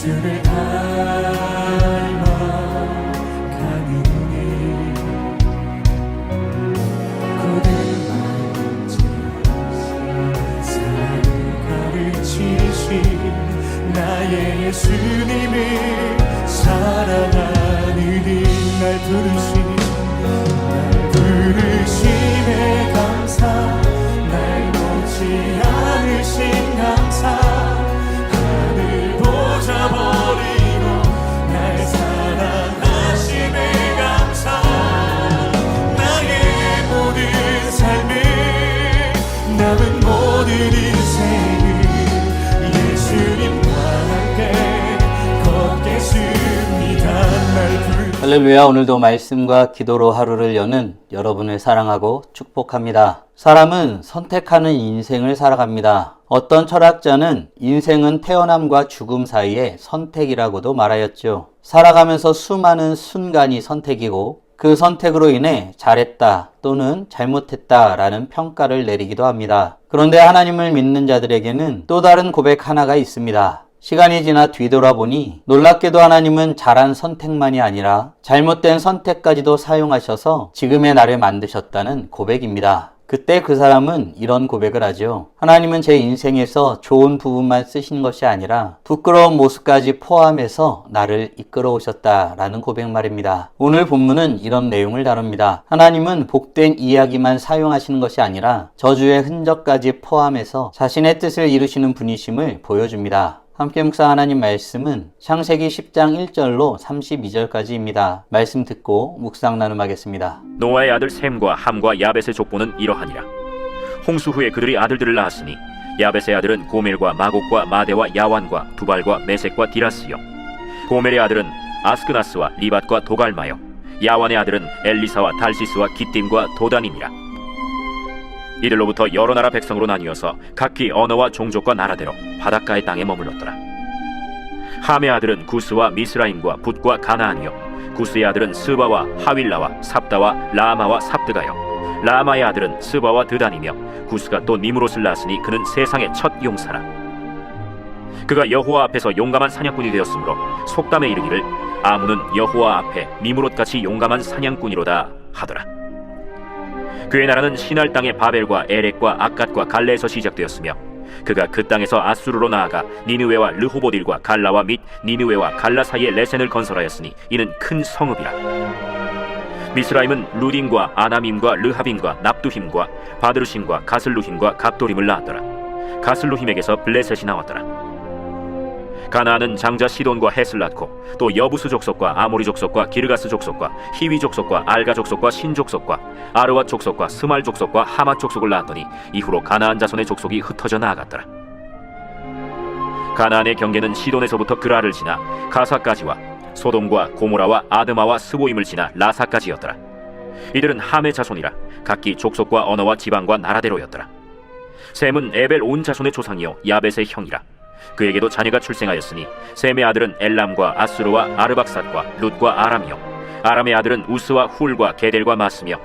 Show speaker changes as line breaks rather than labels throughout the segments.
주를 닮아가느니 고된 사랑을 가르치신 나의 예수님을 사랑하느니 날 부르심에 감사 날 놓지 않으신 감사 하늘 보자 버리고 날 사랑하심에 감사 나의 모든 삶을 남은 모든 인생을 예수님과 함께 걷겠습니다. 날
할렐루야. 오늘도 말씀과 기도로 하루를 여는 여러분을 사랑하고 축복합니다. 사람은 선택하는 인생을 살아갑니다. 어떤 철학자는 인생은 태어남과 죽음 사이의 선택이라고도 말하였죠. 살아가면서 수많은 순간이 선택이고 그 선택으로 인해 잘했다 또는 잘못했다 라는 평가를 내리기도 합니다. 그런데 하나님을 믿는 자들에게는 또 다른 고백 하나가 있습니다. 시간이 지나 뒤돌아보니 놀랍게도 하나님은 잘한 선택만이 아니라 잘못된 선택까지도 사용하셔서 지금의 나를 만드셨다는 고백입니다. 그때 그 사람은 이런 고백을 하죠. 하나님은 제 인생에서 좋은 부분만 쓰신 것이 아니라 부끄러운 모습까지 포함해서 나를 이끌어 오셨다라는 고백 말입니다. 오늘 본문은 이런 내용을 다룹니다. 하나님은 복된 이야기만 사용하시는 것이 아니라 저주의 흔적까지 포함해서 자신의 뜻을 이루시는 분이심을 보여줍니다. 함께 묵상 하나님 말씀은 창세기 10장 1절로 32절까지입니다. 말씀 듣고 묵상 나눔하겠습니다.
노아의 아들 셈과 함과 야벳의 족보는 이러하니라. 홍수 후에 그들이 아들들을 낳았으니 야벳의 아들은 고멜과 마곡과 마대와 야완과 두발과 메섹과 디라스요. 고멜의 아들은 아스크나스와 리밧과 도갈마요. 야완의 아들은 엘리사와 달시스와 기띔과 도단이니라. 이들로부터 여러 나라 백성으로 나뉘어서 각기 언어와 종족과 나라대로 바닷가의 땅에 머물렀더라. 함의 아들은 구스와 미스라임과 붓과 가나안이요. 구스의 아들은 스바와 하윌라와 삽다와 라마와 삽드가요. 라마의 아들은 스바와 드단이며 구스가 또 니므롯을 낳았으니 그는 세상의 첫 용사라. 그가 여호와 앞에서 용감한 사냥꾼이 되었으므로 속담에 이르기를 아문은 여호와 앞에 니므롯같이 용감한 사냥꾼이로다 하더라. 그의 나라는 시날 땅의 바벨과 에렉과 악갓과 갈레에서 시작되었으며 그가 그 땅에서 아수르로 나아가 니느웨와 르호보딜과 갈라와 및 니느웨와 갈라 사이에 레센을 건설하였으니 이는 큰 성읍이라. 미스라임은 루딘과 아나밈과 르하빔과 납두힘과 바드르심과 가슬루힘과 갑도림을 낳았더라. 가슬루힘에게서 블레셋이 나왔더라. 가나안은 장자 시돈과 헷을 낳고 또 여부스 족속과 아모리 족속과 기르가스 족속과 히위 족속과 알가 족속과 신 족속과 아르와 족속과 스말 족속과 하마 족속을 낳았더니 이후로 가나안 자손의 족속이 흩어져 나아갔더라. 가나안의 경계는 시돈에서부터 그라를 지나 가사까지와 소돔과 고모라와 아드마와 스보임을 지나 라사까지였더라. 이들은 함의 자손이라 각기 족속과 언어와 지방과 나라대로였더라. 셈은 에벨 온 자손의 조상이요 야벳의 형이라. 그에게도 자녀가 출생하였으니 셈의 아들은 엘람과 아수르와 아르박삿과 룻과 아람이요. 아람의 아들은 우스와 훌과 게델과 마스며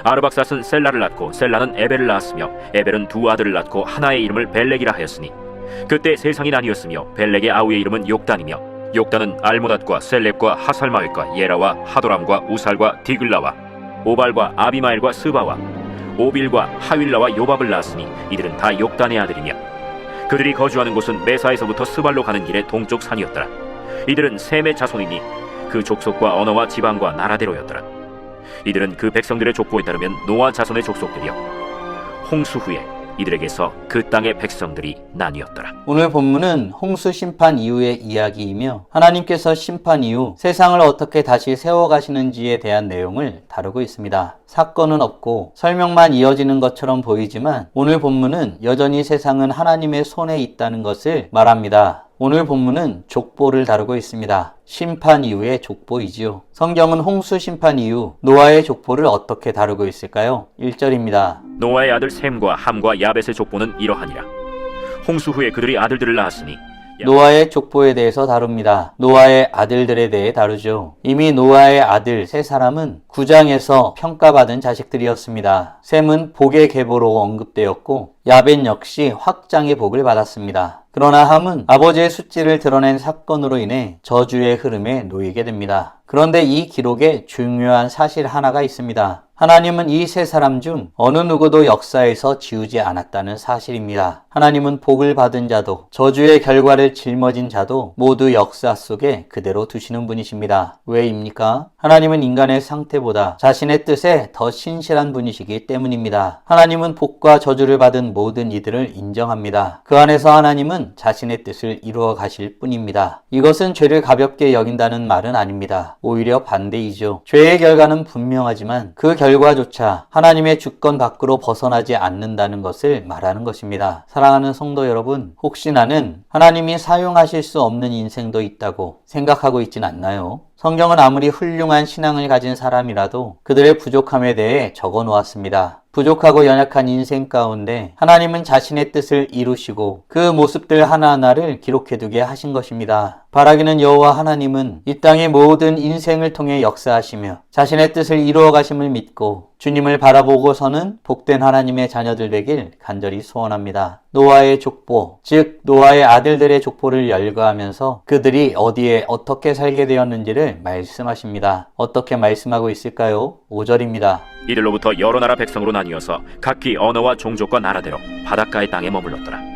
아르박삿은 셀라를 낳고 셀라는 에벨을 낳았으며 에벨은 두 아들을 낳고 하나의 이름을 벨렉이라 하였으니 그때 세상이 나뉘었으며 벨렉의 아우의 이름은 욕단이며 욕단은 알모닷과 셀렙과 하살마웻과 예라와 하도람과 우살과 디글라와 오발과 아비마엘과 스바와 오빌과 하윌라와 요밥을 낳았으니 이들은 다 욕단의 아들이며 그들이 거주하는 곳은 메사에서부터 스발로 가는 길의 동쪽 산이었더라. 이들은 셈의 자손이니 그 족속과 언어와 지방과 나라대로였더라. 이들은 그 백성들의 족보에 따르면 노아 자손의 족속들이요. 홍수 후에 이들에게서 그 땅의 백성들이 나뉘었더라.
오늘 본문은 홍수 심판 이후의 이야기이며 하나님께서 심판 이후 세상을 어떻게 다시 세워가시는지에 대한 내용을 다루고 있습니다. 사건은 없고 설명만 이어지는 것처럼 보이지만 오늘 본문은 여전히 세상은 하나님의 손에 있다는 것을 말합니다. 오늘 본문은 족보를 다루고 있습니다. 심판 이후의 족보이지요. 성경은 홍수 심판 이후 노아의 족보를 어떻게 다루고 있을까요? 1절입니다.
노아의 아들 셈과 함과 야벳의 족보는 이러하니라. 홍수 후에 그들이 아들들을 낳았으니
노아의 족보에 대해서 다룹니다. 노아의 아들들에 대해 다루죠. 이미 노아의 아들 세 사람은 9장에서 평가받은 자식들이었습니다. 셈은 복의 계보로 언급되었고 야벳 역시 확장의 복을 받았습니다. 그러나 함은 아버지의 숫지를 드러낸 사건으로 인해 저주의 흐름에 놓이게 됩니다. 그런데 이 기록에 중요한 사실 하나가 있습니다. 하나님은 이 세 사람 중 어느 누구도 역사에서 지우지 않았다는 사실입니다. 하나님은 복을 받은 자도 저주의 결과를 짊어진 자도 모두 역사 속에 그대로 두시는 분이십니다. 왜입니까? 하나님은 인간의 상태보다 자신의 뜻에 더 신실한 분이시기 때문입니다. 하나님은 복과 저주를 받은 모든 이들을 인정합니다. 그 안에서 하나님은 자신의 뜻을 이루어 가실 뿐입니다. 이것은 죄를 가볍게 여긴다는 말은 아닙니다. 오히려 반대이죠. 죄의 결과는 분명하지만 그 결과조차 하나님의 주권 밖으로 벗어나지 않는다는 것을 말하는 것입니다. 사랑하는 성도 여러분, 혹시 나는 하나님이 사용하실 수 없는 인생도 있다고 생각하고 있진 않나요? 성경은 아무리 훌륭한 신앙을 가진 사람이라도 그들의 부족함에 대해 적어 놓았습니다. 부족하고 연약한 인생 가운데 하나님은 자신의 뜻을 이루시고 그 모습들 하나하나를 기록해두게 하신 것입니다. 바라기는 여호와 하나님은 이 땅의 모든 인생을 통해 역사하시며 자신의 뜻을 이루어 가심을 믿고 주님을 바라보고서는 복된 하나님의 자녀들 되길 간절히 소원합니다. 노아의 족보, 즉 노아의 아들들의 족보를 열거하면서 그들이 어디에 어떻게 살게 되었는지를 말씀하십니다. 어떻게 말씀하고 있을까요? 5절입니다.
이들로부터 여러 나라 백성으로 나뉘어서 각기 언어와 종족과 나라대로 바닷가의 땅에 머물렀더라.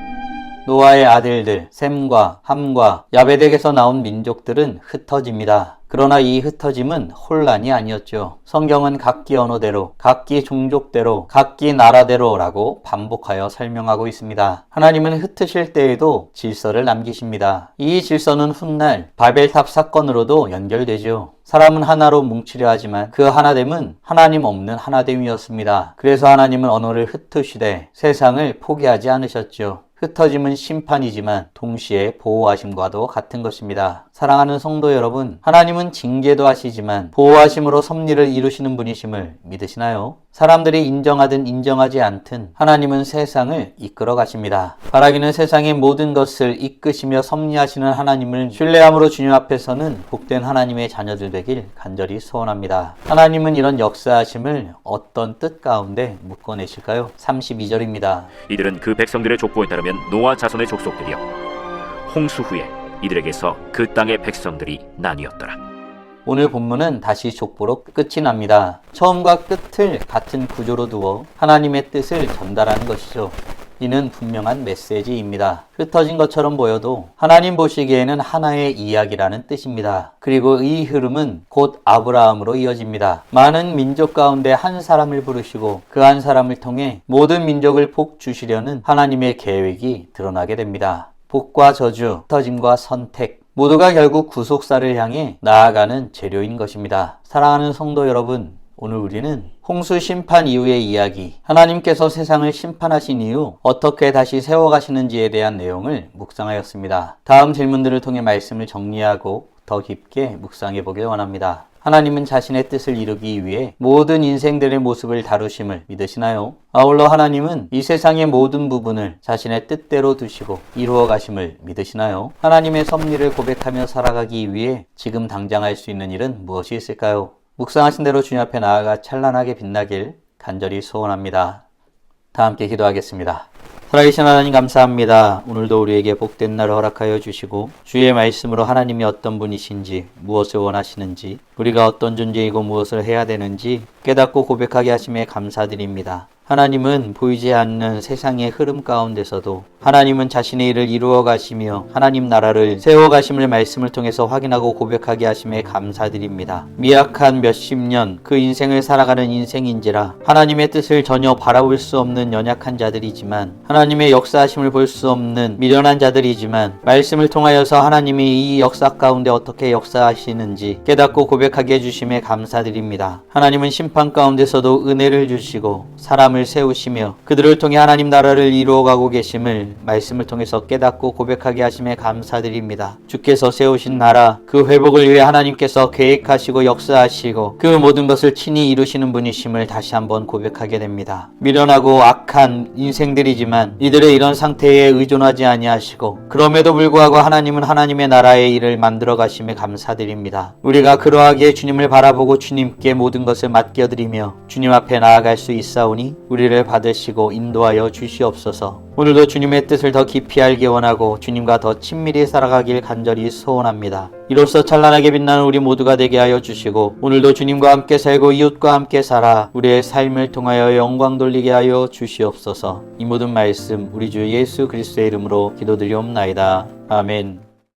노아의 아들들 셈과 함과 야베덱에서 나온 민족들은 흩어집니다. 그러나 이 흩어짐은 혼란이 아니었죠. 성경은 각기 언어대로, 각기 종족대로, 각기 나라대로라고 반복하여 설명하고 있습니다. 하나님은 흩으실 때에도 질서를 남기십니다. 이 질서는 훗날 바벨탑 사건으로도 연결되죠. 사람은 하나로 뭉치려 하지만 그 하나됨은 하나님 없는 하나됨이었습니다. 그래서 하나님은 언어를 흩으시되 세상을 포기하지 않으셨죠. 흩어짐은 심판이지만 동시에 보호하심과도 같은 것입니다. 사랑하는 성도 여러분, 하나님은 징계도 하시지만 보호하심으로 섭리를 이루시는 분이심을 믿으시나요? 사람들이 인정하든 인정하지 않든 하나님은 세상을 이끌어 가십니다. 바라기는 세상의 모든 것을 이끄시며 섭리하시는 하나님을 신뢰함으로 주님 앞에서는 복된 하나님의 자녀들 되길 간절히 소원합니다. 하나님은 이런 역사하심을 어떤 뜻 가운데 묶어내실까요? 32절입니다.
이들은 그 백성들의 족보에 따르면 노아 자손의 족속들이요 홍수 후에 이들에게서 그 땅의 백성들이 나뉘었더라.
오늘 본문은 다시 족보로 끝이 납니다. 처음과 끝을 같은 구조로 두어 하나님의 뜻을 전달하는 것이죠. 이는 분명한 메시지입니다. 흩어진 것처럼 보여도 하나님 보시기에는 하나의 이야기라는 뜻입니다. 그리고 이 흐름은 곧 아브라함으로 이어집니다. 많은 민족 가운데 한 사람을 부르시고 그 한 사람을 통해 모든 민족을 복 주시려는 하나님의 계획이 드러나게 됩니다. 복과 저주, 흩어짐과 선택, 모두가 결국 구속사를 향해 나아가는 재료인 것입니다. 사랑하는 성도 여러분, 오늘 우리는 홍수 심판 이후의 이야기, 하나님께서 세상을 심판하신 이후 어떻게 다시 세워가시는지에 대한 내용을 묵상하였습니다. 다음 질문들을 통해 말씀을 정리하고 더 깊게 묵상해 보길 원합니다. 하나님은 자신의 뜻을 이루기 위해 모든 인생들의 모습을 다루심을 믿으시나요? 아울러 하나님은 이 세상의 모든 부분을 자신의 뜻대로 두시고 이루어 가심을 믿으시나요? 하나님의 섭리를 고백하며 살아가기 위해 지금 당장 할 수 있는 일은 무엇이 있을까요? 묵상하신 대로 주님 앞에 나아가 찬란하게 빛나길 간절히 소원합니다. 다 함께 기도하겠습니다. 살아계신 하나님 감사합니다. 오늘도 우리에게 복된 날을 허락하여 주시고 주의 말씀으로 하나님이 어떤 분이신지, 무엇을 원하시는지, 우리가 어떤 존재이고 무엇을 해야 되는지 깨닫고 고백하게 하심에 감사드립니다. 하나님은 보이지 않는 세상의 흐름 가운데서도 하나님은 자신의 일을 이루어 가시며 하나님 나라를 세워 가심을 말씀을 통해서 확인하고 고백하게 하심에 감사드립니다. 미약한 몇십 년 그 인생을 살아가는 인생인지라 하나님의 뜻을 전혀 바라볼 수 없는 연약한 자들이지만 하나님의 역사하심을 볼 수 없는 미련한 자들이지만 말씀을 통하여서 하나님이 이 역사 가운데 어떻게 역사하시는지 깨닫고 고백하게 해주심에 감사드립니다. 하나님은 심판 가운데서도 은혜를 주시고 사람을 세우시며 그들을 통해 하나님 나라를 이루어가고 계심을 말씀을 통해서 깨닫고 고백하게 하심에 감사드립니다. 주께서 세우신 나라 그 회복을 위해 하나님께서 계획하시고 역사하시고 그 모든 것을 친히 이루시는 분이심을 다시 한번 고백하게 됩니다. 미련하고 악한 인생들이지만 이들의 이런 상태에 의존하지 아니하시고 그럼에도 불구하고 하나님은 하나님의 나라의 일을 만들어 가심에 감사드립니다. 우리가 그러하기에 주님을 바라보고 주님께 모든 것을 맡겨드리며 주님 앞에 나아갈 수 있사오니 우리를 받으시고 인도하여 주시옵소서. 오늘도 주님의 뜻을 더 깊이 알기 원하고 주님과 더 친밀히 살아가길 간절히 소원합니다. 이로써 찬란하게 빛나는 우리 모두가 되게 하여 주시고 오늘도 주님과 함께 살고 이웃과 함께 살아 우리의 삶을 통하여 영광 돌리게 하여 주시옵소서. 이 모든 말씀 우리 주 예수 그리스도의 이름으로 기도드리옵나이다. 아멘.